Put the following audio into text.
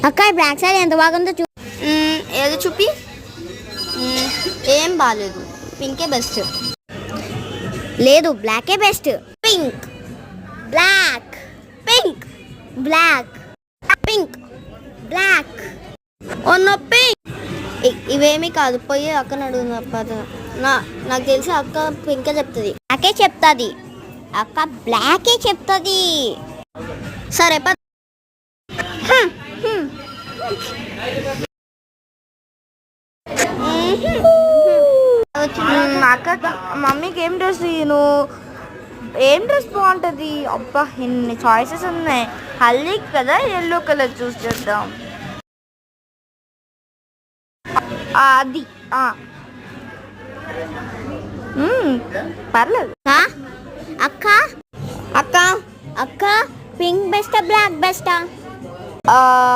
అక్క black sorry ఎంత బాగుందో ఏదో చూపి. ఏం బాగాలేదు, పింకే బెస్ట్. లేదు బ్లాకే best. Pink black pink black pink black pink. ఇవేమీ కాదు, పోయి అక్కని అడుగుతుంది. నాకు తెలిసి అక్క పింకే చెప్తుంది. బ్లాకే చెప్తుంది అక్క, బ్లాకే చెప్తుంది. సరే అక్క మమ్మీకి ఏం డ్రెస్ తీయను, ఏం డ్రెస్ బాగుంటుంది? అబ్బా ఎన్ని చాయిసెస్ ఉన్నాయి. హల్దీకి కదా ఎల్లో కలర్ చూస్ చేద్దాం. అది పర్లేదు. అక్క అక్క అక్క పింక్ బెస్టా బ్లాక్ బెస్టా?